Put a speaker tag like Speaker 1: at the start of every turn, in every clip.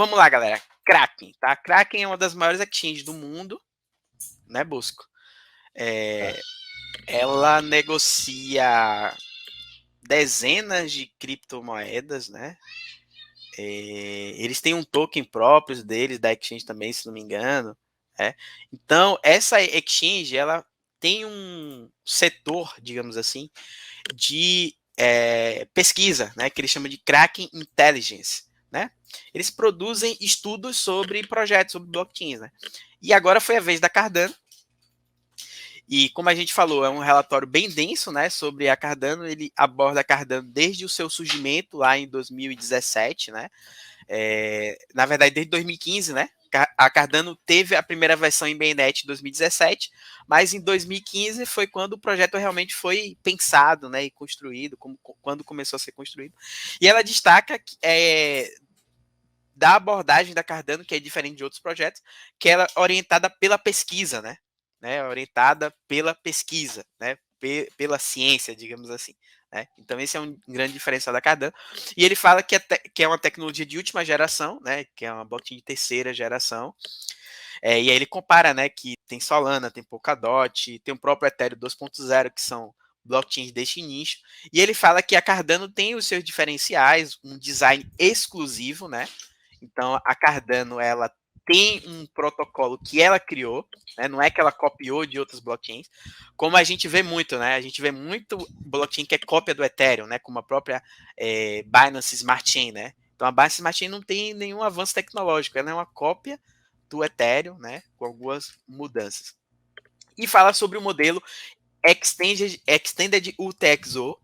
Speaker 1: vamos lá, galera. Kraken, tá? Kraken é uma das maiores exchanges do mundo, né, Bosco? Ela negocia dezenas de criptomoedas, né? Eles têm um token próprio deles, da exchange também, se não me engano. Né? Então, essa exchange, ela tem um setor, digamos assim, de pesquisa, né? Que eles chamam de Kraken Intelligence. Né? Eles produzem estudos sobre projetos, sobre blockchains. Né? E agora foi a vez da Cardano. E como a gente falou, é um relatório bem denso, né, sobre a Cardano. Ele aborda a Cardano desde o seu surgimento lá em 2017, né? Na verdade, desde 2015, né? A Cardano teve a primeira versão em mainnet em 2017, mas em 2015 foi quando o projeto realmente foi pensado, né, e construído, quando começou a ser construído. E ela destaca da abordagem da Cardano, que é diferente de outros projetos, que ela é orientada pela pesquisa, né? Orientada pela pesquisa, né? Pela ciência, digamos assim. Né? Então, esse é um grande diferencial da Cardano. E ele fala que é uma tecnologia de última geração, né? Que é uma blockchain de terceira geração. E aí ele compara, né? Que tem Solana, tem Polkadot, tem o próprio Ethereum 2.0, que são blockchains deste nicho. E ele fala que a Cardano tem os seus diferenciais, um design exclusivo, né? Então, a Cardano, ela tem um protocolo que ela criou, né? Não é que ela copiou de outras blockchains, como a gente vê muito, né? A gente vê muito blockchain que é cópia do Ethereum, né? Como a própria Binance Smart Chain, né? Então, a Binance Smart Chain não tem nenhum avanço tecnológico, ela é uma cópia do Ethereum, né? Com algumas mudanças. E fala sobre o modelo Extended UTXO,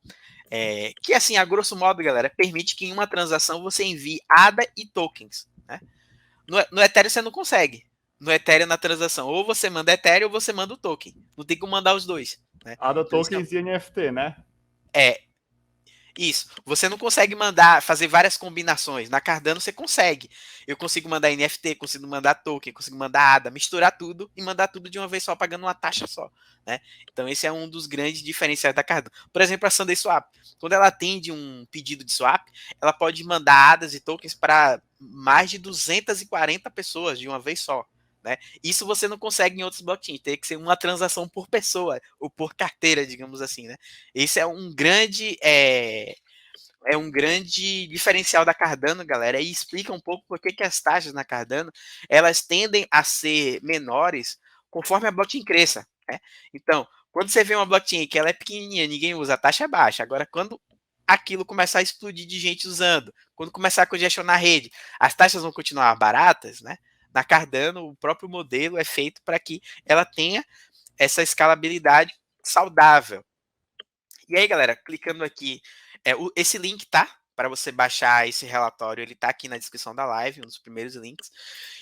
Speaker 1: que assim, a grosso modo, galera, permite que em uma transação você envie ADA e tokens. Né? No Ethereum você não consegue. No Ethereum, na transação, ou você manda Ethereum ou você manda o token. Não tem como mandar os dois. Né?
Speaker 2: ADA
Speaker 1: Então,
Speaker 2: tokens e NFT, né?
Speaker 1: Isso. Você não consegue fazer várias combinações. Na Cardano você consegue. Eu consigo mandar NFT, consigo mandar token, consigo mandar ADA, misturar tudo e mandar tudo de uma vez só, pagando uma taxa só. Né? Então esse é um dos grandes diferenciais da Cardano. Por exemplo, a SundaeSwap. Quando ela atende um pedido de swap, ela pode mandar ADAs e tokens para mais de 240 pessoas de uma vez só. Né? Isso você não consegue em outros blockchains. Tem que ser uma transação por pessoa ou por carteira, digamos assim. Né? Esse é um grande diferencial da Cardano, galera, e explica um pouco por que as taxas na Cardano elas tendem a ser menores conforme a blockchain cresça. Né? Então, quando você vê uma blockchain que ela é pequenininha, ninguém usa, a taxa é baixa. Agora, quando aquilo começar a explodir de gente usando, quando começar a congestionar a rede, as taxas vão continuar baratas, né? Na Cardano, o próprio modelo é feito para que ela tenha essa escalabilidade saudável. E aí, galera, clicando aqui, esse link tá para você baixar esse relatório, ele tá aqui na descrição da live, um dos primeiros links.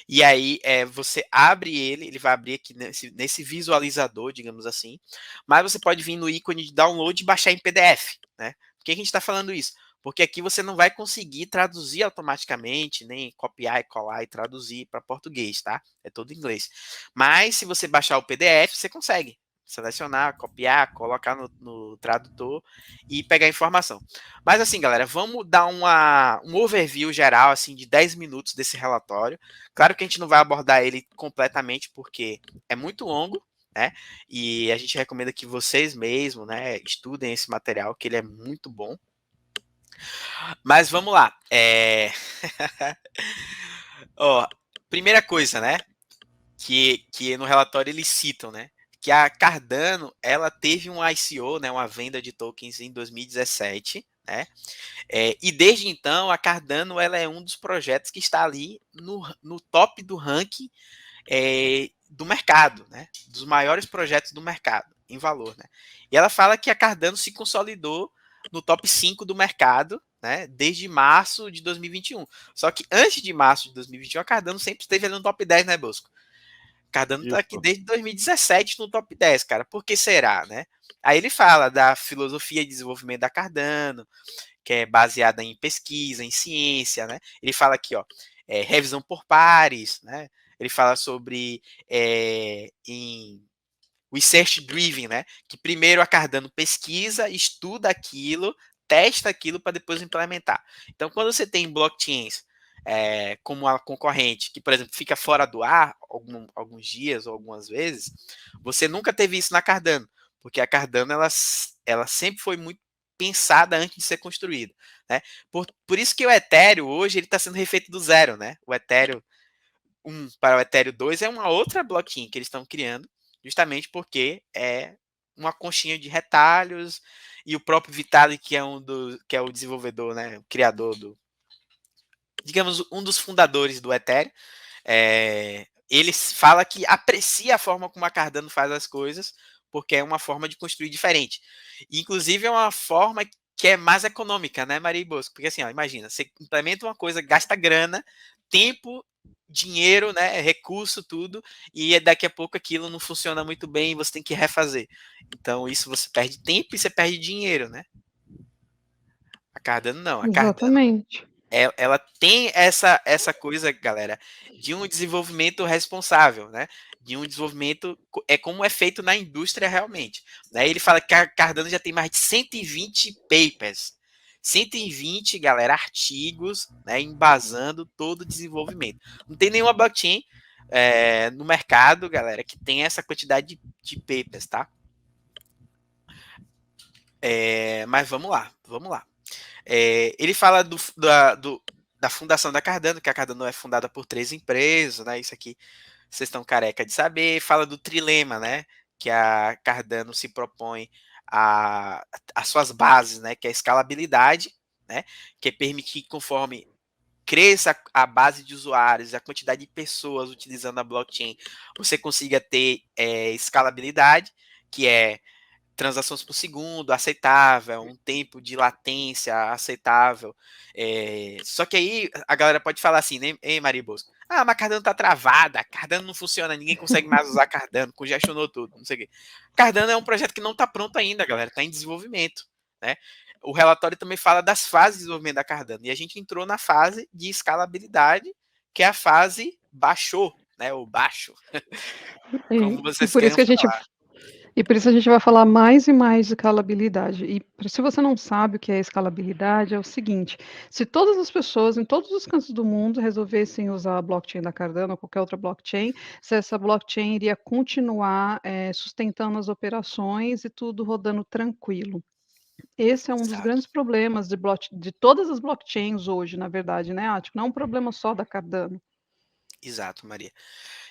Speaker 1: E aí você abre ele vai abrir aqui nesse visualizador, digamos assim. Mas você pode vir no ícone de download e baixar em PDF, né? Por que a gente está falando isso? Porque aqui você não vai conseguir traduzir automaticamente, nem copiar e colar e traduzir para português, tá? É todo em inglês. Mas se você baixar o PDF, você consegue selecionar, copiar, colocar no tradutor e pegar a informação. Mas assim, galera, vamos dar um overview geral assim de 10 minutos desse relatório. Claro que a gente não vai abordar ele completamente porque é muito longo, né? E a gente recomenda que vocês mesmos, né, estudem esse material, que ele é muito bom. Mas vamos lá. Ó, primeira coisa, né? Que no relatório eles citam, né? Que a Cardano ela teve um ICO, né, uma venda de tokens em 2017, né? E desde então a Cardano ela é um dos projetos que está ali no top do ranking do mercado, né? Dos maiores projetos do mercado em valor, né? E ela fala que a Cardano se consolidou no top 5 do mercado, né? Desde março de 2021. Só que antes de março de 2021 a Cardano sempre esteve ali no top 10, né, Bosco? Cardano tá aqui
Speaker 2: Isso.
Speaker 1: desde 2017 no top 10, cara. Por que será, né? Aí ele fala da filosofia de desenvolvimento da Cardano, que é baseada em pesquisa, em ciência, né? Ele fala aqui, ó, revisão por pares, né? Ele fala sobre em research driven, né? Que primeiro a Cardano pesquisa, estuda aquilo, testa aquilo para depois implementar. Então, quando você tem blockchains como a concorrente, que, por exemplo, fica fora do ar alguns dias ou algumas vezes, você nunca teve isso na Cardano, porque a Cardano ela sempre foi muito pensada antes de ser construída, né? Por isso que o Ethereum hoje ele está sendo refeito do zero, né? O Ethereum 1 para o Ethereum 2 é uma outra blockchain que eles estão criando, justamente porque é uma conchinha de retalhos e o próprio Vitalik, que é o desenvolvedor, né, o criador digamos, um dos fundadores do Ethereum, ele fala que aprecia a forma como a Cardano faz as coisas, porque é uma forma de construir diferente. E, inclusive, é uma forma que é mais econômica, né, Maria Bosco? Porque assim, ó, imagina, você implementa uma coisa, gasta grana, tempo, dinheiro, né, recurso, tudo, e daqui a pouco aquilo não funciona muito bem e você tem que refazer. Então, isso você perde tempo e você perde dinheiro, né? A Cardano não. A Cardano
Speaker 2: Exatamente.
Speaker 1: ela tem essa coisa, galera, de um desenvolvimento responsável, né? De um desenvolvimento como é feito na indústria realmente. Né? Ele fala que a Cardano já tem mais de 120 papers. 120, galera, artigos, né, embasando todo o desenvolvimento. Não tem nenhuma blockchain no mercado, galera, que tem essa quantidade de papers, tá? Mas vamos lá, vamos lá. Ele fala da fundação da Cardano, que a Cardano é fundada por 3 empresas, né? Isso aqui vocês estão careca de saber. Fala do trilema, né? Que a Cardano se propõe a, as suas bases, né? Que é a escalabilidade, né? Que é permitir que conforme cresça a base de usuários, a quantidade de pessoas utilizando a blockchain, você consiga ter escalabilidade, que é transações por segundo aceitável, um tempo de latência aceitável. Só que aí a galera pode falar assim, né, hein, Maria Bosco? Ah, mas Cardano tá travada, Cardano não funciona, ninguém consegue mais usar Cardano, congestionou tudo, não sei o quê. Cardano é um projeto que não tá pronto ainda, galera, tá em desenvolvimento, né? O relatório também fala das fases de desenvolvimento da Cardano, e a gente entrou na fase de escalabilidade, que é a fase baixou, né, ou baixo,
Speaker 2: E,
Speaker 1: como
Speaker 2: e
Speaker 1: vocês
Speaker 2: por isso
Speaker 1: queiram
Speaker 2: que a gente
Speaker 1: falar.
Speaker 2: E por isso a gente vai falar mais e mais de escalabilidade. E se você não sabe o que é escalabilidade, é o seguinte: se todas as pessoas em todos os cantos do mundo resolvessem usar a blockchain da Cardano ou qualquer outra blockchain, se essa blockchain iria continuar sustentando as operações e tudo rodando tranquilo. Esse é um dos
Speaker 1: Exato.
Speaker 2: grandes problemas de todas as blockchains hoje, na verdade, né, Ático? Não é um problema só da Cardano.
Speaker 1: Exato, Maria.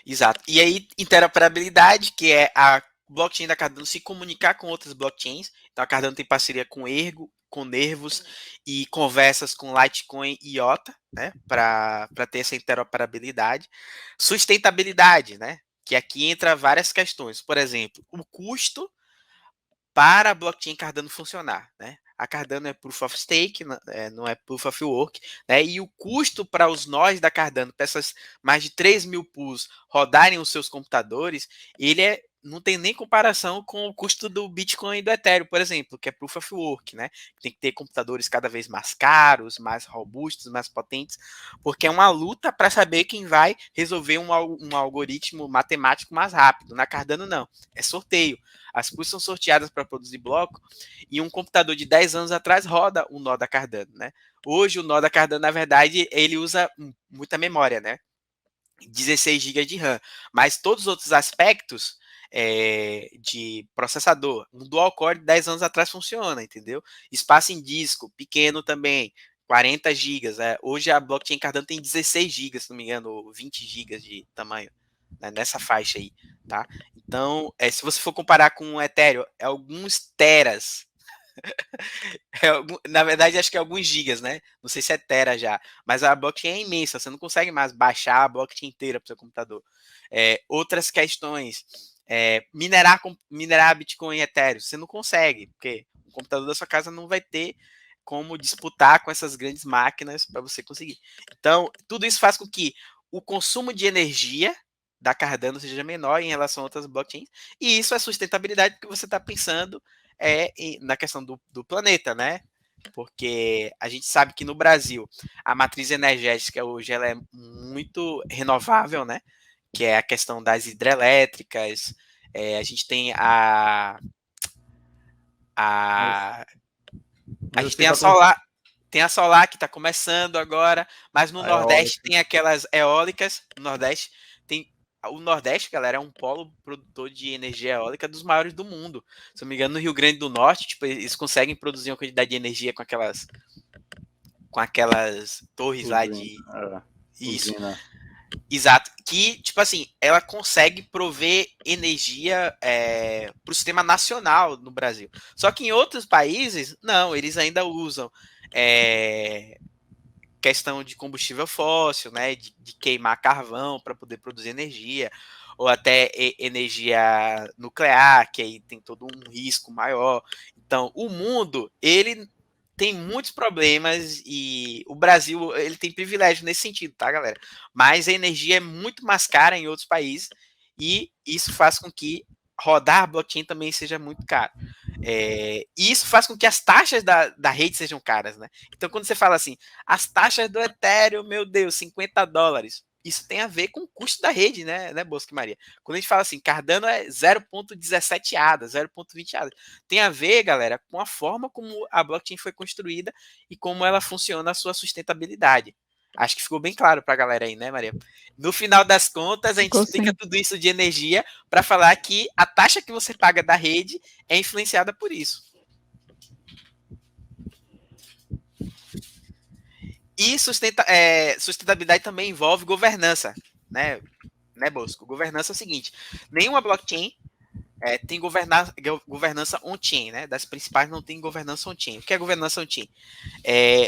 Speaker 1: Exato. E aí, interoperabilidade, que é a blockchain da Cardano se comunicar com outras blockchains. Então, a Cardano tem parceria com Ergo, com Nervos e conversas com Litecoin e IOTA, né, para ter essa interoperabilidade. Sustentabilidade, né, que aqui entra várias questões. Por exemplo, o custo para a blockchain Cardano funcionar, né? A Cardano é Proof of Stake, não é Proof of Work, né? E o custo para os nós da Cardano, para essas mais de 3.000 pools rodarem os seus computadores, não tem nem comparação com o custo do Bitcoin e do Ethereum, por exemplo, que é Proof of Work, né? Tem que ter computadores cada vez mais caros, mais robustos, mais potentes, porque é uma luta para saber quem vai resolver um algoritmo matemático mais rápido. Na Cardano, não. É sorteio. As pools são sorteadas para produzir bloco e um computador de 10 anos atrás roda o nó da Cardano, né? Hoje o nó da Cardano, na verdade, ele usa muita memória, né? 16 GB de RAM, mas todos os outros aspectos de processador, um dual core de 10 anos atrás funciona, entendeu? Espaço em disco, pequeno também, 40 gigas. Hoje a blockchain Cardano tem 16 gigas, se não me engano, ou 20 gigas de tamanho, né, nessa faixa aí, tá? Então, se você for comparar com o Ethereum, é alguns teras. Na verdade, acho que é alguns gigas, né? Não sei se é tera já. Mas a blockchain é imensa, você não consegue mais baixar a blockchain inteira para o seu computador. Outras questões, minerar Bitcoin e Ethereum, você não consegue, porque o computador da sua casa não vai ter como disputar com essas grandes máquinas para você conseguir. Então, tudo isso faz com que o consumo de energia da Cardano seja menor em relação a outras blockchains, e isso é sustentabilidade porque você está pensando na questão do planeta, né? Porque a gente sabe que no Brasil a matriz energética hoje ela é muito renovável, né? Que é a questão das hidrelétricas, a gente tem
Speaker 3: Mas,
Speaker 1: a
Speaker 3: mas
Speaker 1: gente
Speaker 3: você
Speaker 1: tem a
Speaker 3: está
Speaker 1: solar. Tem a solar que está começando agora, mas no
Speaker 3: A
Speaker 1: Nordeste
Speaker 3: eólica.
Speaker 1: tem aquelas eólicas. No Nordeste tem. O Nordeste, galera, é um polo produtor de energia eólica dos maiores do mundo. Se eu não me engano, no Rio Grande do Norte, tipo, eles conseguem produzir uma quantidade de energia com aquelas torres lá
Speaker 3: Usina.
Speaker 1: de. Isso.
Speaker 3: Usina.
Speaker 1: Exato. Que, tipo assim, ela consegue prover energia para o sistema nacional no Brasil. Só que em outros países, não, eles ainda usam questão de combustível fóssil, né? De queimar carvão para poder produzir energia, ou até energia nuclear, que aí tem todo um risco maior. Então, o mundo, ele tem muitos problemas e o Brasil, ele tem privilégio nesse sentido, tá, galera? Mas a energia é muito mais cara em outros países e isso faz com que rodar blockchain também seja muito caro. E isso faz com que as taxas da rede sejam caras, né? Então, quando você fala assim, as taxas do Ethereum, meu Deus, $50. Isso tem a ver com o custo da rede, né, Bosco e Maria? Quando a gente fala assim, Cardano é 0,17 ADA, 0,20 ADA, tem a ver, galera, com a forma como a blockchain foi construída e como ela funciona a sua sustentabilidade. Acho que ficou bem claro para a galera aí, né, Maria? No final das contas, a gente
Speaker 2: Ficou
Speaker 1: explica
Speaker 2: sim.
Speaker 1: tudo isso de energia para falar que a taxa que você paga da rede é influenciada por isso. E sustentabilidade também envolve governança, né, Bosco? Governança é o seguinte: nenhuma blockchain tem governança on-chain, né? Das principais não tem governança on-chain. O que é governança on-chain?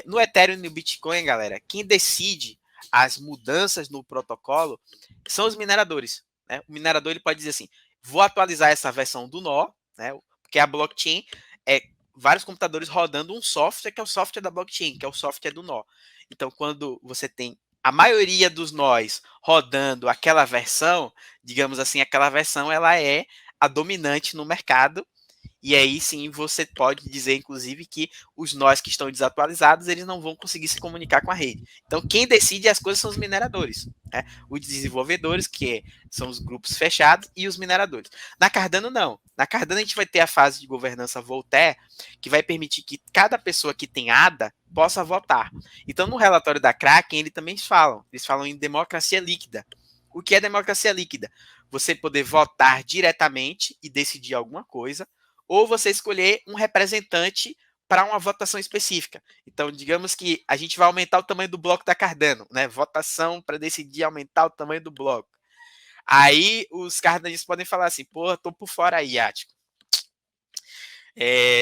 Speaker 1: No Ethereum e no Bitcoin, galera, quem decide as mudanças no protocolo são os mineradores. Né? O minerador ele pode dizer assim: vou atualizar essa versão do nó, né? Porque a blockchain é vários computadores rodando um software que é o software da blockchain, que é o software do nó. Então, quando você tem a maioria dos nós rodando aquela versão, digamos assim, aquela versão ela é a dominante no mercado. E aí sim você pode dizer, inclusive, que os nós que estão desatualizados, eles não vão conseguir se comunicar com a rede. Então, quem decide as coisas são os mineradores. Né? Os desenvolvedores, que são os grupos fechados, e os mineradores. Na Cardano, não. Na Cardano, a gente vai ter a fase de governança Voltaire, que vai permitir que cada pessoa que tem ADA possa votar. Então, no relatório da Kraken, eles falam em democracia líquida. O que é democracia líquida? Você poder votar diretamente e decidir alguma coisa, ou você escolher um representante para uma votação específica. Então, digamos que a gente vai aumentar o tamanho do bloco da Cardano, né? Votação para decidir aumentar o tamanho do bloco. Aí os cardanistas podem falar assim: porra, tô por fora aí, Ático.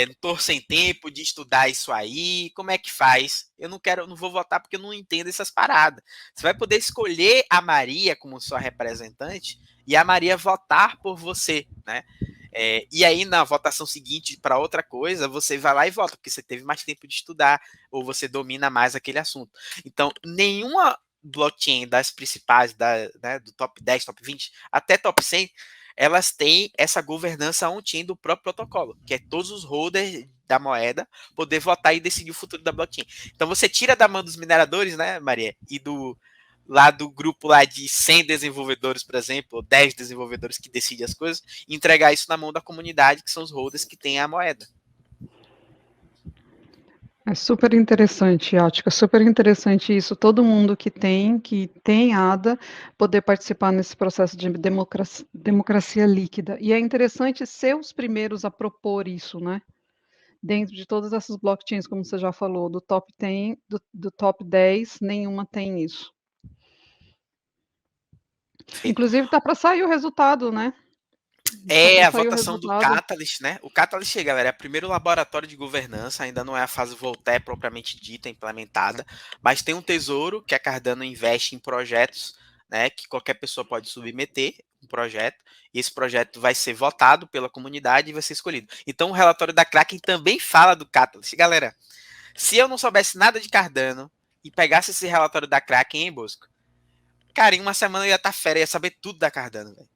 Speaker 1: Não tô sem tempo de estudar isso aí, como é que faz? Eu não vou votar porque eu não entendo essas paradas. Você vai poder escolher a Maria como sua representante e a Maria votar por você, né? E aí, na votação seguinte para outra coisa, você vai lá e vota, porque você teve mais tempo de estudar, ou você domina mais aquele assunto. Então, nenhuma blockchain das principais, né, do top 10, top 20, até top 100, elas têm essa governança on-chain do próprio protocolo, que é todos os holders da moeda poder votar e decidir o futuro da blockchain. Então, você tira da mão dos mineradores, né, Maria, e lá do grupo lá de 100 desenvolvedores, por exemplo, ou 10 desenvolvedores que decidem as coisas, e entregar isso na mão da comunidade, que são os holders que têm a moeda.
Speaker 2: É super interessante, Ática, super interessante isso. Todo mundo que tem ADA, poder participar nesse processo de democracia líquida. E é interessante ser os primeiros a propor isso, né? Dentro de todas essas blockchains, como você já falou, do top 10, do top 10, nenhuma tem isso. Inclusive, tá para sair o resultado, né?
Speaker 1: A votação do Catalyst, né? O Catalyst, galera, é o primeiro laboratório de governança, ainda não é a fase Voltaire propriamente dita, implementada, mas tem um tesouro que a Cardano investe em projetos, né? Que qualquer pessoa pode submeter um projeto, e esse projeto vai ser votado pela comunidade e vai ser escolhido. Então, o relatório da Kraken também fala do Catalyst. Galera, se eu não soubesse nada de Cardano e pegasse esse relatório da Kraken, hein, Bosco? Cara, em uma semana eu ia estar fera, ia saber tudo da Cardano, velho.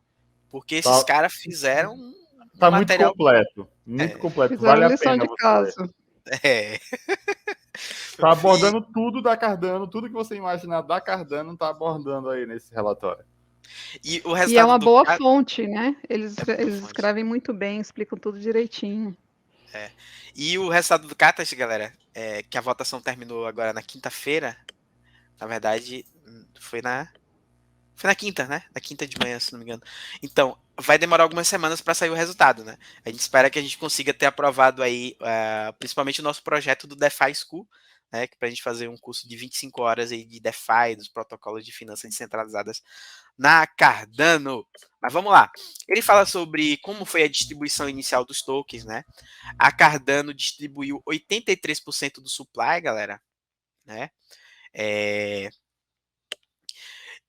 Speaker 1: Porque esses caras fizeram um
Speaker 3: tá
Speaker 1: material
Speaker 3: muito completo, muito completo.
Speaker 2: Fizeram
Speaker 3: Vale a
Speaker 2: lição
Speaker 3: pena
Speaker 2: de
Speaker 3: você
Speaker 2: casa.
Speaker 3: ler. Tá abordando tudo da Cardano, tudo que você imaginar da Cardano tá abordando aí nesse relatório.
Speaker 1: E o resultado
Speaker 2: é uma boa fonte, né? Eles escrevem muito bem, explicam tudo direitinho.
Speaker 1: E o resultado do Catas, galera, que a votação terminou agora na quinta-feira, na verdade, foi na quinta, né? Na quinta de manhã, se não me engano. Então, vai demorar algumas semanas para sair o resultado, né? A gente espera que a gente consiga ter aprovado aí, principalmente o nosso projeto do DeFi School, né? Que para a gente fazer um curso de 25 horas aí de DeFi, dos protocolos de finanças descentralizadas na Cardano. Mas vamos lá. Ele fala sobre como foi a distribuição inicial dos tokens, né? A Cardano distribuiu 83% do supply, galera, né?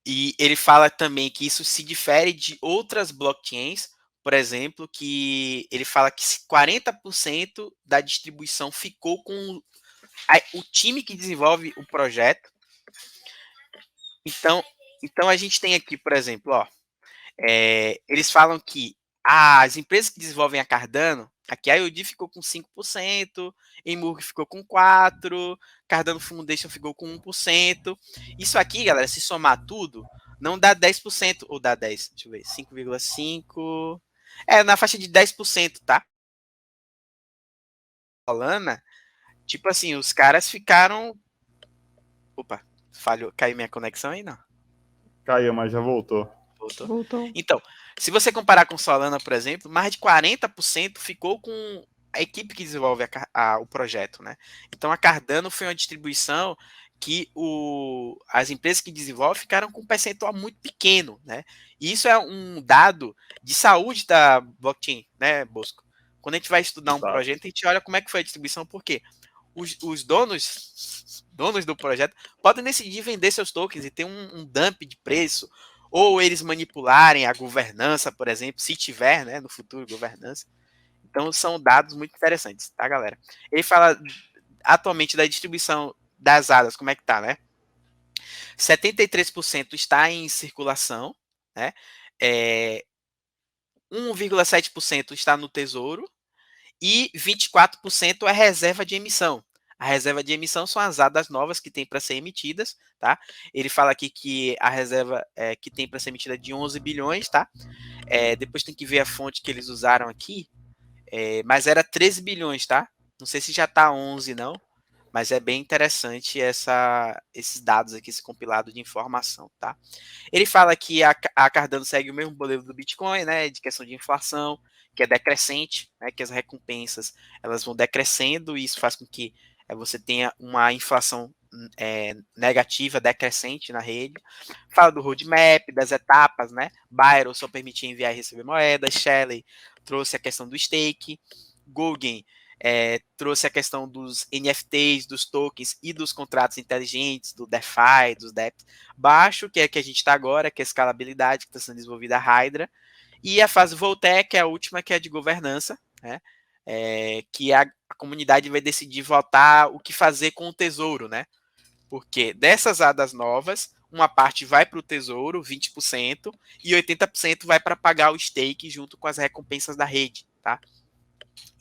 Speaker 1: E ele fala também que isso se difere de outras blockchains, por exemplo, que ele fala que 40% da distribuição ficou com o time que desenvolve o projeto. Então a gente tem aqui, por exemplo, ó, eles falam que as empresas que desenvolvem a Cardano, aqui a IOD ficou com 5%, Emurg ficou com 4%, Cardano Foundation ficou com 1%. Isso aqui, galera, se somar tudo, não dá 10%, ou dá 10%, deixa eu ver, 5,5%. Na faixa de 10%, tá? Solana, tipo assim, os caras ficaram... Opa, falhou, caiu minha conexão aí, não?
Speaker 3: Caiu, mas já voltou.
Speaker 2: Voltou.
Speaker 1: Então, se você comparar com Solana, por exemplo, mais de 40% ficou com a equipe que desenvolve o projeto, né? Então a Cardano foi uma distribuição que as empresas que desenvolvem ficaram com um percentual muito pequeno, né? E isso é um dado de saúde da blockchain, né, Bosco? Quando a gente vai estudar um projeto, a gente olha como é que foi a distribuição, porque os donos do projeto podem decidir vender seus tokens e ter um dump de preço, ou eles manipularem a governança, por exemplo, se tiver, né, no futuro governança. Então são dados muito interessantes, tá, galera? Ele fala atualmente da distribuição das ADAs, como é que tá, né? 73% está em circulação, né? 1,7% está no Tesouro e 24% é reserva de emissão. A reserva de emissão são as ADAs novas que tem para ser emitidas, tá? Ele fala aqui que a reserva que tem para ser emitida é de 11 bilhões, tá? Depois tem que ver a fonte que eles usaram aqui, mas era 13 bilhões, tá? Não sei se já está 11, não, mas é bem interessante esses dados aqui, esse compilado de informação, tá? Ele fala que a Cardano segue o mesmo modelo do Bitcoin, né, de questão de inflação, que é decrescente, né, que as recompensas elas vão decrescendo e isso faz com que você tenha uma inflação negativa, decrescente na rede. Fala do roadmap, das etapas, né? Byron só permitia enviar e receber moedas, Shelley trouxe a questão do stake, Gauguin trouxe a questão dos NFTs, dos tokens e dos contratos inteligentes, do DeFi, dos DEPs. Baixo, que é que a gente está agora, que é a escalabilidade, que está sendo desenvolvida a Hydra. E a fase Voltaire, que é a última, que é de governança, né? Que a comunidade vai decidir votar o que fazer com o tesouro, né? Porque dessas ADAs novas, uma parte vai para o tesouro, 20%, e 80% vai para pagar o stake junto com as recompensas da rede, tá?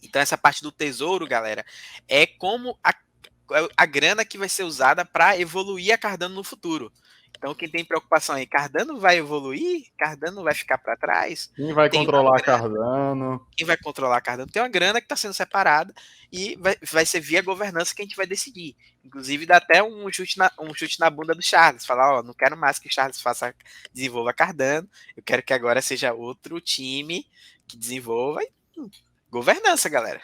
Speaker 1: Então essa parte do tesouro, galera, é como a grana que vai ser usada para evoluir a Cardano no futuro. Então quem tem preocupação aí, Cardano vai evoluir? Cardano vai ficar para trás?
Speaker 3: Quem vai controlar Cardano?
Speaker 1: Quem vai controlar a Cardano? Tem uma grana que está sendo separada e vai ser via governança que a gente vai decidir. Inclusive dá até um chute na bunda do Charles, falar, ó, não quero mais que o Charles desenvolva Cardano, eu quero que agora seja outro time que desenvolva e governança, galera.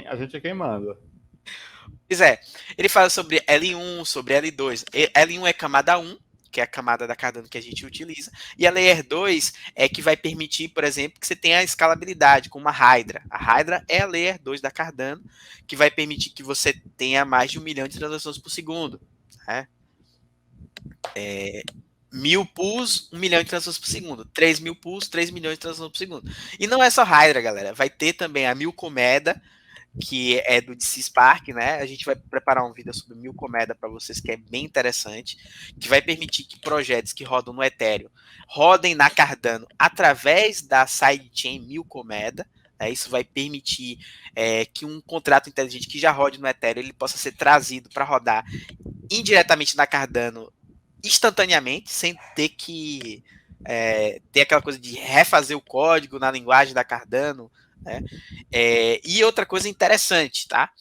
Speaker 3: A gente é quem manda.
Speaker 1: Pois ele fala sobre L1, sobre L2. L1 é camada 1, que é a camada da Cardano que a gente utiliza, e a Layer 2 é que vai permitir, por exemplo, que você tenha a escalabilidade, como a Hydra. A Hydra é a Layer 2 da Cardano, que vai permitir que você tenha mais de 1 milhão de transações por segundo. Né? 1.000 pools, 1 milhão de transações por segundo. 3.000 pools, 3 milhões de transações por segundo. E não é só Hydra, galera. Vai ter também a Milcomeda, que é do DC Spark, né? A gente vai preparar um vídeo sobre Milcomeda para vocês, que é bem interessante, que vai permitir que projetos que rodam no Ethereum rodem na Cardano através da sidechain Milcomeda. Isso vai permitir que um contrato inteligente que já rode no Ethereum ele possa ser trazido para rodar indiretamente na Cardano instantaneamente, sem ter que ter aquela coisa de refazer o código na linguagem da Cardano, né? E outra coisa interessante, tá?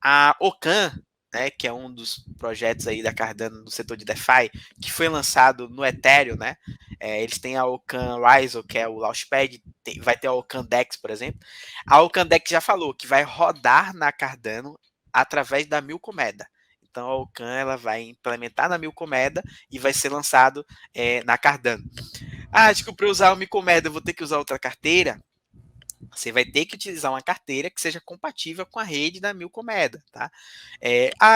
Speaker 1: A Ocan, né, que é um dos projetos aí da Cardano no setor de DeFi, que foi lançado no Ethereum, né? Eles têm a Ocan Rise, que é o Launchpad, vai ter a Ocan Dex, por exemplo. A Ocan Dex já falou que vai rodar na Cardano através da Milkomeda. Então a Ocan ela vai implementar na Milkomeda e vai ser lançado na Cardano. Acho que para usar o Milkomeda eu vou ter que usar outra carteira. Você vai ter que utilizar uma carteira que seja compatível com a rede da Milkomeda, tá?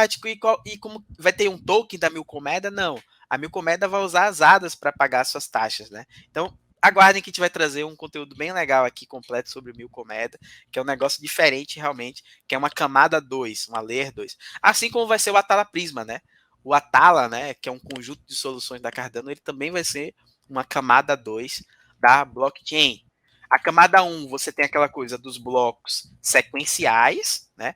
Speaker 1: Tipo, e como vai ter um token da Milkomeda? Não. A Milkomeda vai usar as ADAs para pagar suas taxas, né? Então, aguardem que a gente vai trazer um conteúdo bem legal aqui, completo, sobre o Milkomeda, que é um negócio diferente, realmente, que é uma camada 2, uma Layer 2. Assim como vai ser o Atala Prisma, né? O Atala, né, que é um conjunto de soluções da Cardano, ele também vai ser uma camada 2 da blockchain. A camada 1, você tem aquela coisa dos blocos sequenciais, né?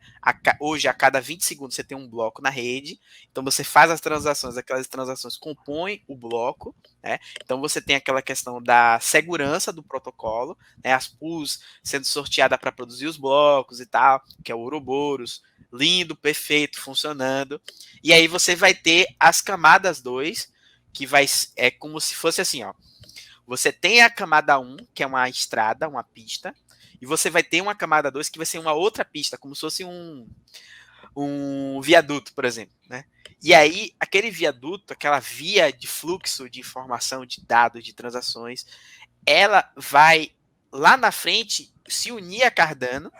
Speaker 1: Hoje, a cada 20 segundos, você tem um bloco na rede. Então, você faz as transações, aquelas transações compõem o bloco, né? Então, você tem aquela questão da segurança do protocolo, né? As pools sendo sorteadas para produzir os blocos e tal, que é o Ouroboros. Lindo, perfeito, funcionando. E aí, você vai ter as camadas 2, que é como se fosse assim, ó. Você tem a camada 1, que é uma estrada, uma pista, e você vai ter uma camada 2 que vai ser uma outra pista, como se fosse um viaduto, por exemplo, né? E aí, aquele viaduto, aquela via de fluxo de informação, de dados, de transações, ela vai lá na frente se unir a Cardano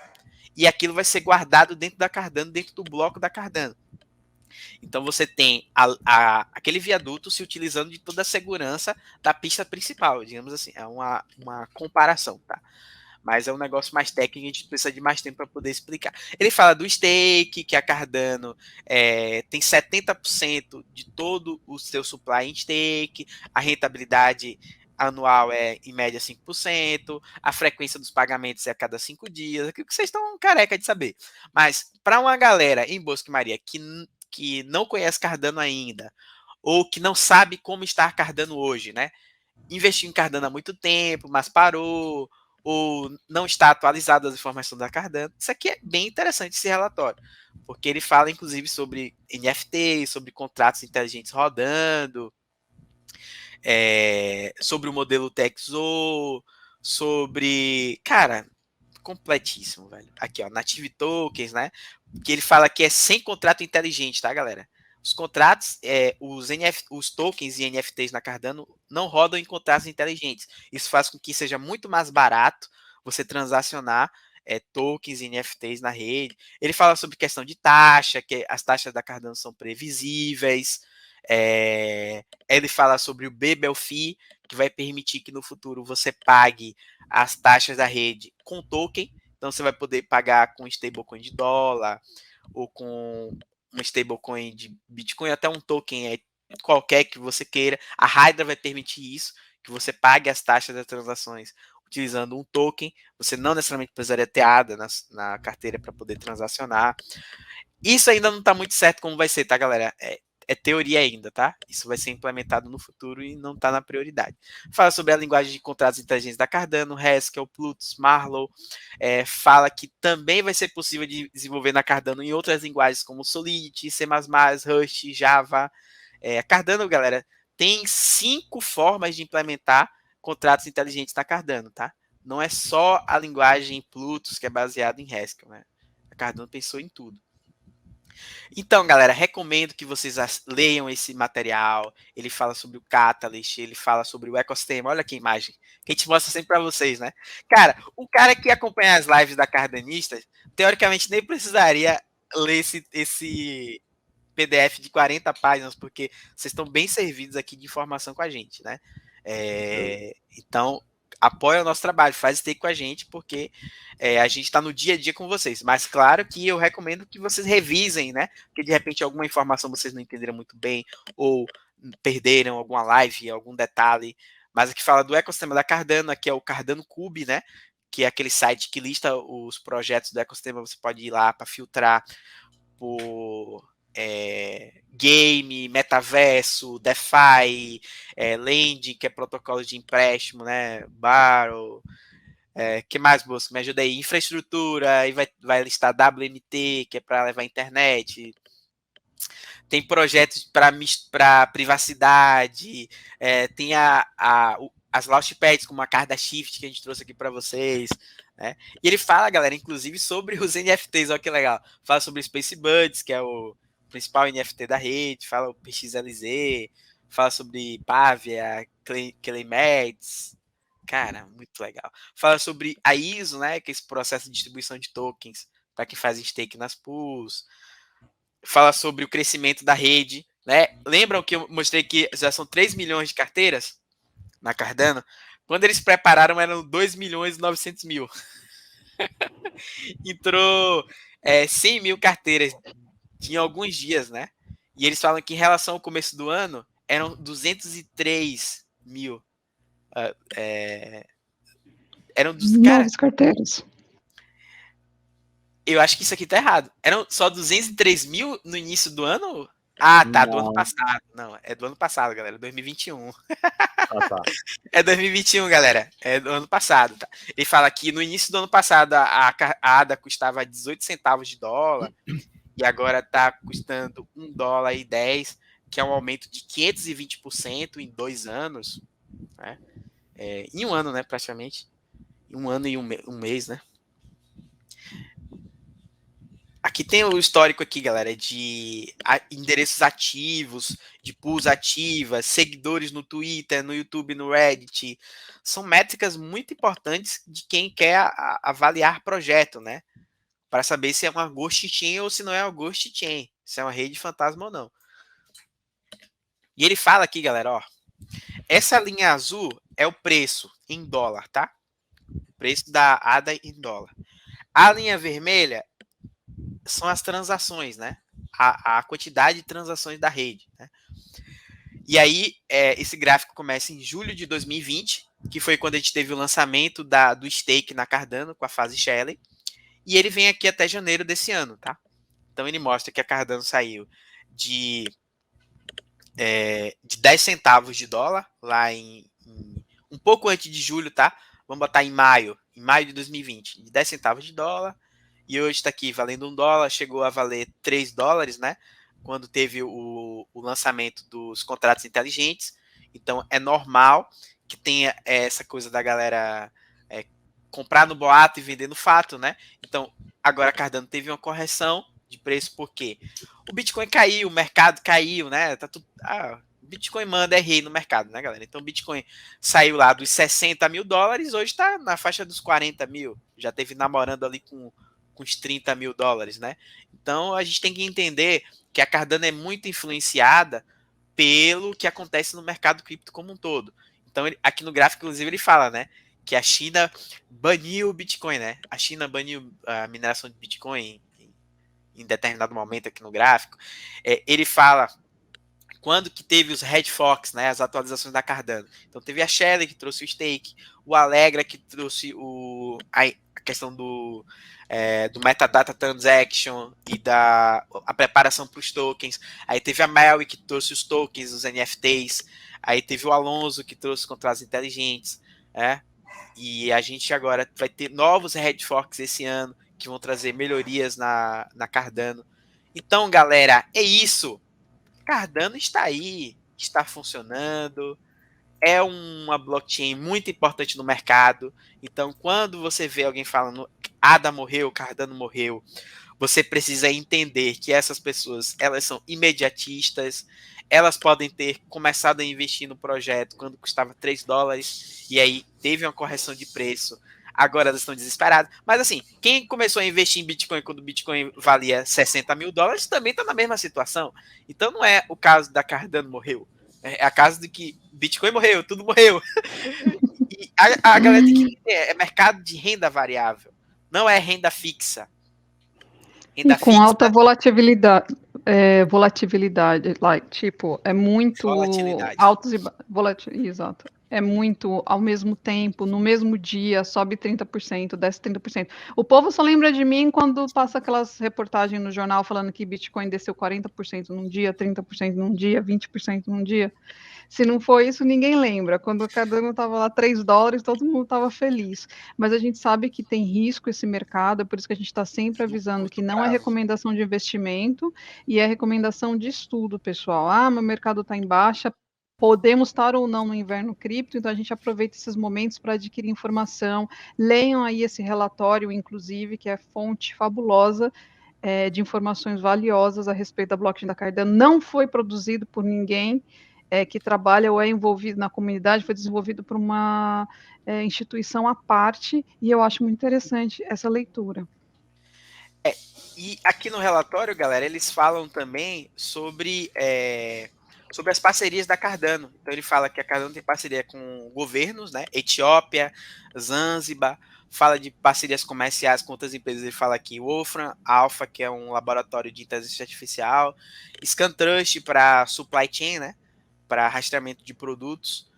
Speaker 1: e aquilo vai ser guardado dentro da Cardano, dentro do bloco da Cardano. Então você tem aquele viaduto se utilizando de toda a segurança da pista principal, digamos assim. É uma comparação, tá? Mas é um negócio mais técnico, a gente precisa de mais tempo para poder explicar. Ele fala do stake, que a Cardano tem 70% de todo o seu supply em stake, a rentabilidade anual é em média 5%, a frequência dos pagamentos é a cada 5 dias, aquilo que vocês estão careca de saber. Mas para uma galera em Bosque Maria que não conhece Cardano ainda, ou que não sabe como estar Cardano hoje, né? Investiu em Cardano há muito tempo, mas parou, ou não está atualizado as informações da Cardano. Isso aqui é bem interessante, esse relatório, porque ele fala, inclusive, sobre NFT, sobre contratos inteligentes rodando, sobre o modelo TXO, sobre... Cara, completíssimo, velho. Aqui, ó, Native Tokens, né? Que ele fala que é sem contrato inteligente, tá, galera? Os contratos, os tokens e NFTs na Cardano não rodam em contratos inteligentes. Isso faz com que seja muito mais barato você transacionar tokens e NFTs na rede. Ele fala sobre questão de taxa, que as taxas da Cardano são previsíveis. Ele fala sobre o Babel Fee, que vai permitir que no futuro você pague as taxas da rede com token. Então você vai poder pagar com stablecoin de dólar ou com uma stablecoin de Bitcoin, até um token qualquer que você queira. A Hydra vai permitir isso, que você pague as taxas das transações utilizando um token. Você não necessariamente precisaria ter ADA na carteira para poder transacionar. Isso ainda não está muito certo como vai ser, tá, galera? É teoria ainda, tá? Isso vai ser implementado no futuro e não está na prioridade. Fala sobre a linguagem de contratos inteligentes da Cardano, Haskell, Plutus, Marlow. Fala que também vai ser possível de desenvolver na Cardano em outras linguagens como Solidity, C++, Rust, Java. A Cardano, galera, tem 5 formas de implementar contratos inteligentes na Cardano, tá? Não é só a linguagem Plutus que é baseada em Haskell, né? A Cardano pensou em tudo. Então, galera, recomendo que vocês leiam esse material. Ele fala sobre o Catalyst, ele fala sobre o ecossistema. Olha que imagem que a gente mostra sempre para vocês, né? Cara, o cara que acompanha as lives da Cardanista, teoricamente nem precisaria ler esse PDF de 40 páginas, porque vocês estão bem servidos aqui de informação com a gente, né? Então, apoia o nosso trabalho, faz stake com a gente, porque a gente está no dia a dia com vocês. Mas claro que eu recomendo que vocês revisem, né? Porque de repente alguma informação vocês não entenderam muito bem, ou perderam alguma live, algum detalhe. Mas aqui fala do ecossistema da Cardano, aqui é o Cardano Cube, né? Que é aquele site que lista os projetos do ecossistema. Você pode ir lá para filtrar por game, metaverso, DeFi, Lending, que é protocolo de empréstimo, né? Borrow, Que mais, Bosco? Me ajuda aí. Infraestrutura, aí vai listar WNT, que é para levar internet. Tem projetos para privacidade, tem as Launchpads, como a Carda Shift, que a gente trouxe aqui para vocês. Né? E ele fala, galera, inclusive sobre os NFTs, olha que legal. Fala sobre o Space Buds, que é o principal NFT da rede, fala o PXLZ, fala sobre Pavia, Claymates. Cara, muito legal. Fala sobre a ISO, né, que é esse processo de distribuição de tokens para quem faz stake nas pools. Fala sobre o crescimento da rede, né? Lembram que eu mostrei que já são 3 milhões de carteiras na Cardano? Quando eles prepararam eram 2 milhões e 900 mil. Entrou 100 mil carteiras em alguns dias, né? E eles falam que em relação ao começo do ano eram 203 mil. Eram dos
Speaker 2: novas carteiras.
Speaker 1: Eu acho que isso aqui tá errado. Eram só 203 mil no início do ano? Ah, tá, do ano passado. Não, é do ano passado, galera, 2021.
Speaker 3: Tá.
Speaker 1: É 2021, galera, é do ano passado, tá? Ele fala que no início do ano passado a ADA custava 18 centavos de dólar e agora tá custando $1,10, que é um aumento de 520% em 2 anos, né? Em um ano, né, praticamente. Em um ano e um mês, né? Aqui tem o histórico aqui, galera, de endereços ativos, de pools ativas, seguidores no Twitter, no YouTube, no Reddit. São métricas muito importantes de quem quer avaliar projeto, né? Para saber se é uma ghost chain ou se não é uma ghost chain, se é uma rede fantasma ou não. E ele fala aqui, galera, ó, essa linha azul é o preço em dólar, tá? O preço da ADA em dólar. A linha vermelha são as transações, né? A quantidade de transações da rede. Né? E aí, esse gráfico começa em julho de 2020, que foi quando a gente teve o lançamento do stake na Cardano com a fase Shelley, e ele vem aqui até janeiro desse ano, tá? Então ele mostra que a Cardano saiu de 10 centavos de dólar, lá um pouco antes de julho, tá? Vamos botar em maio de 2020, de 10 centavos de dólar, e hoje está aqui valendo $1, chegou a valer $3, né? Quando teve o lançamento dos contratos inteligentes. Então é normal que tenha essa coisa da galera comprar no boato e vender no fato, né? Então agora a Cardano teve uma correção de preço porque o Bitcoin caiu, o mercado caiu, né? Tá tudo. O Bitcoin manda rei no mercado, né, galera? Então o Bitcoin saiu lá dos $60 mil, hoje está na faixa dos 40 mil. Já teve namorando ali com os $30 mil, né? Então a gente tem que entender que a Cardano é muito influenciada pelo que acontece no mercado cripto como um todo. Então aqui no gráfico, inclusive, ele fala, né, que a China baniu o Bitcoin, né? A China baniu a mineração de Bitcoin em determinado momento aqui no gráfico. Ele fala quando que teve os Red Fox, né, as atualizações da Cardano. Então teve a Shelley que trouxe o stake, o Allegra que trouxe a questão do metadata transaction e a preparação para os tokens. Aí teve a Melwi que trouxe os tokens, os NFTs. Aí teve o Alonso que trouxe contratos inteligentes. E a gente agora vai ter novos Red Fox esse ano que vão trazer melhorias na Cardano. Então, galera, é isso. Cardano está aí, está funcionando, é uma blockchain muito importante no mercado. Então, quando você vê alguém falando ADA morreu, Cardano morreu, você precisa entender que essas pessoas, elas são imediatistas, elas podem ter começado a investir no projeto quando custava $3 e aí teve uma correção de preço. Agora elas estão desesperadas. Mas assim, quem começou a investir em Bitcoin quando o Bitcoin valia $60 mil também está na mesma situação. Então não é o caso da Cardano morreu. É a caso de que Bitcoin morreu, tudo morreu. E a galera tem que entender, é mercado de renda variável, não é renda fixa.
Speaker 2: Renda fixa, alta volatilidade. Tipo, é muito altos e exato. É muito ao mesmo tempo, no mesmo dia, sobe 30%, desce 30%. O povo só lembra de mim quando passa aquelas reportagens no jornal falando que Bitcoin desceu 40% num dia, 30% num dia, 20% num dia. Se não foi isso, ninguém lembra. Quando o Cardano estava lá $3, todo mundo estava feliz. Mas a gente sabe que tem risco esse mercado, é por isso que a gente está sempre
Speaker 1: No
Speaker 2: avisando que
Speaker 1: curto
Speaker 2: não é
Speaker 1: prazo.
Speaker 2: recomendação de investimento e é recomendação de estudo, pessoal. Meu mercado está em baixa, podemos estar ou não no inverno cripto, então a gente aproveita esses momentos para adquirir informação. Leiam aí esse relatório, inclusive, que é fonte fabulosa de informações valiosas a respeito da blockchain da Cardano. Não foi produzido por ninguém que trabalha ou é envolvido na comunidade, foi desenvolvido por uma instituição à parte, e eu acho muito interessante essa leitura.
Speaker 1: E aqui no relatório, galera, eles falam também sobre as parcerias da Cardano. Então ele fala que a Cardano tem parceria com governos, né? Etiópia, Zanzibar, fala de parcerias comerciais com outras empresas. Ele fala aqui Wolfram Alpha, que é um laboratório de inteligência artificial, Scantrust para supply chain, né? Para rastreamento de produtos.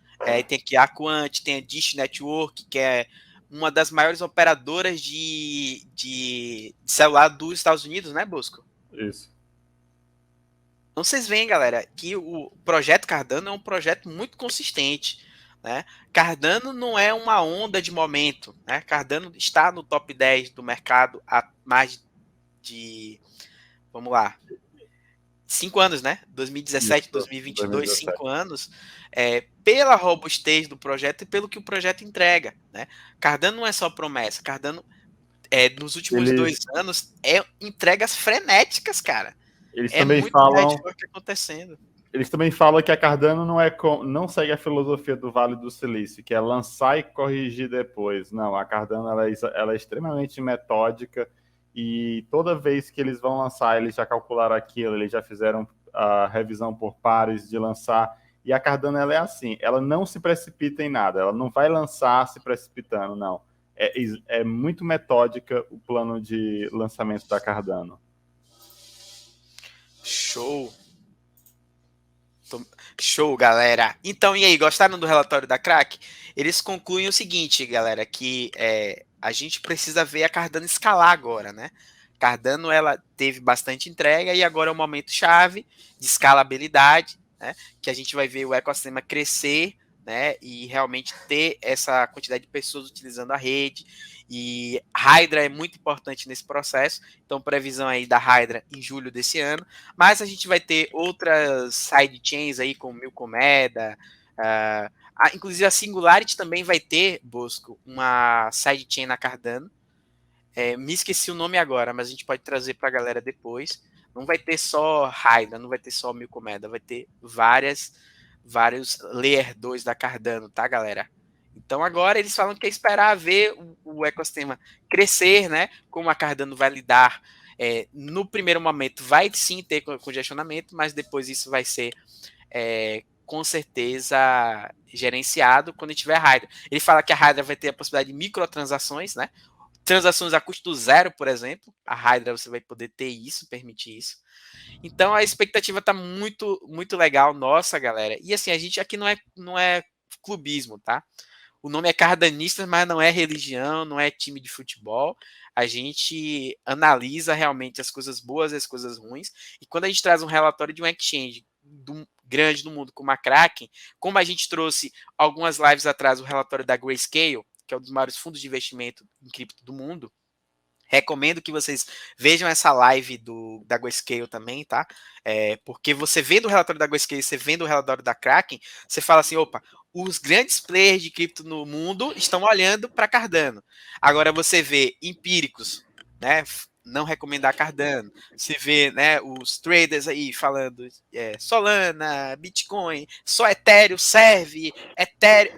Speaker 1: Tem aqui a Quant, tem a Dish Network, que é uma das maiores operadoras de celular dos Estados Unidos, né, Bosco?
Speaker 3: Isso.
Speaker 1: Então vocês veem, galera, que o projeto Cardano é um projeto muito consistente, né? Cardano não é uma onda de momento, né? Cardano está no top 10 do mercado há mais de, vamos lá, 5 anos, né? 2017, 2022, 5 anos, pela robustez do projeto e pelo que o projeto entrega, né? Cardano não é só promessa, Cardano, nos últimos 2 anos, entregas frenéticas, cara.
Speaker 3: Eles
Speaker 1: É
Speaker 3: também
Speaker 1: muito
Speaker 3: falam,
Speaker 1: network acontecendo.
Speaker 3: eles também falam que a Cardano não segue a filosofia do Vale do Silício, que é lançar e corrigir depois. Não, a Cardano ela é extremamente metódica, e toda vez que eles vão lançar, eles já calcularam aquilo, eles já fizeram a revisão por pares de lançar. E a Cardano ela é assim, ela não se precipita em nada, ela não vai lançar se precipitando, não. É muito metódica o plano de lançamento da Cardano.
Speaker 1: Show! Show, galera! Então, e aí, gostaram do relatório da Crack? Eles concluem o seguinte, galera, que a gente precisa ver a Cardano escalar agora, né? Cardano, ela teve bastante entrega e agora é o momento chave de escalabilidade, né? Que a gente vai ver o ecossistema crescer, né? E realmente ter essa quantidade de pessoas utilizando a rede. E Hydra é muito importante nesse processo, então previsão aí da Hydra em julho desse ano, mas a gente vai ter outras sidechains aí, como Milcomeda, inclusive a Singularity também vai ter, Bosco, uma sidechain na Cardano. Me esqueci o nome agora, mas a gente pode trazer para a galera depois. Não vai ter só Hydra, não vai ter só Milcomeda, vai ter vários Layer 2 da Cardano, tá, galera? Então agora eles falam que é esperar ver o ecossistema crescer, né? Como a Cardano vai lidar. No primeiro momento vai sim ter congestionamento, mas depois isso vai ser com certeza gerenciado quando tiver Hydra. Ele fala que a Hydra vai ter a possibilidade de microtransações, né? Transações a custo zero, por exemplo. A Hydra você vai poder ter isso, permitir isso. Então a expectativa tá muito, muito legal, nossa, galera. E assim, a gente aqui não é clubismo, tá? O nome é Cardanistas, mas não é religião, não é time de futebol. A gente analisa realmente as coisas boas e as coisas ruins. E quando a gente traz um relatório de um exchange grande do mundo como a Kraken, como a gente trouxe algumas lives atrás o relatório da Grayscale, que é um dos maiores fundos de investimento em cripto do mundo, recomendo que vocês vejam essa live da Grayscale também, tá? Porque você vendo o relatório da Grayscale, você vendo o relatório da Kraken, você fala assim, opa, os grandes players de cripto no mundo estão olhando para Cardano. Agora você vê empíricos, né? Não recomendar Cardano. Você vê, né, os traders aí falando Solana, Bitcoin, só Ethereum serve, Ethereum,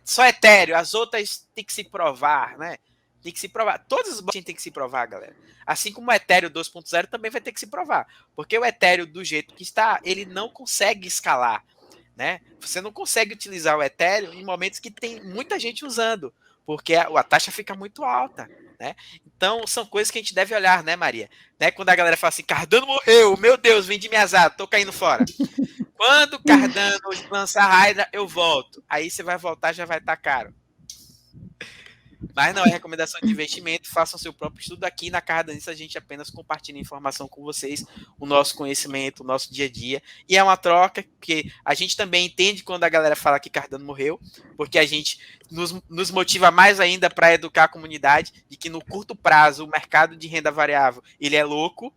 Speaker 1: só Ethereum, as outras tem que se provar, né? Tem que se provar. Todas as blockchains tem que se provar, galera. Assim como o Ethereum 2.0 também vai ter que se provar. Porque o Ethereum, do jeito que está, ele não consegue escalar, né? Você não consegue utilizar o Ethereum em momentos que tem muita gente usando, porque a taxa fica muito alta, né? Então, são coisas que a gente deve olhar, né, Maria? Né? Quando a galera fala assim, Cardano morreu, meu Deus, vendi minhas asas, tô caindo fora. Quando Cardano lançar a Hydra, eu volto. Aí você vai voltar, já vai estar caro. Mas não é recomendação de investimento, façam seu próprio estudo. Aqui na Cardanista a gente apenas compartilha informação com vocês, o nosso conhecimento, o nosso dia a dia, e é uma troca, porque a gente também entende quando a galera fala que Cardano morreu, porque a gente nos motiva mais ainda para educar a comunidade de que no curto prazo o mercado de renda variável ele é louco,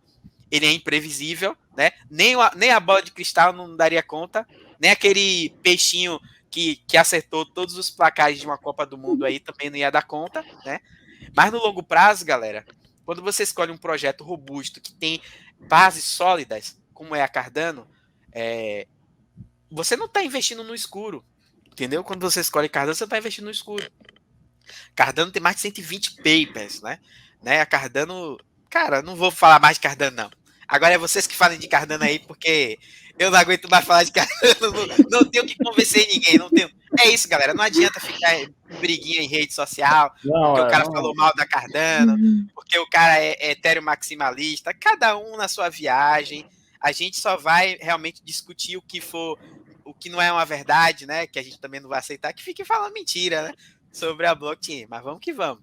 Speaker 1: ele é imprevisível, né? Nem a bola de cristal não daria conta, nem aquele peixinho que acertou todos os placares de uma Copa do Mundo aí também não ia dar conta, né? Mas no longo prazo, galera, quando você escolhe um projeto robusto que tem bases sólidas, como é a Cardano, você não está investindo no escuro, entendeu? Quando você escolhe Cardano, você está investindo no escuro. Cardano tem mais de 120 papers, né? A Cardano, cara, não vou falar mais de Cardano, não. Agora é vocês que falem de Cardano aí, porque eu não aguento mais falar de Cardano, não tenho que convencer ninguém, não tenho. É isso, galera, não adianta ficar em briguinha em rede social, porque o cara falou mal da Cardano, porque o cara é etéreo maximalista, cada um na sua viagem, a gente só vai realmente discutir o que não é uma verdade, né, que a gente também não vai aceitar, que fique falando mentira, né, sobre a blockchain, mas vamos que vamos.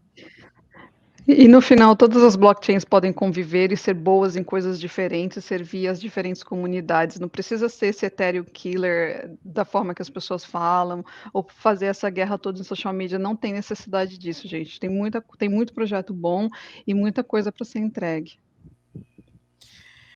Speaker 2: E no final, todas as blockchains podem conviver e ser boas em coisas diferentes, servir às diferentes comunidades. Não precisa ser esse Ethereum killer da forma que as pessoas falam, ou fazer essa guerra toda em social media. Não tem necessidade disso, gente. Tem muito projeto bom e muita coisa para ser entregue.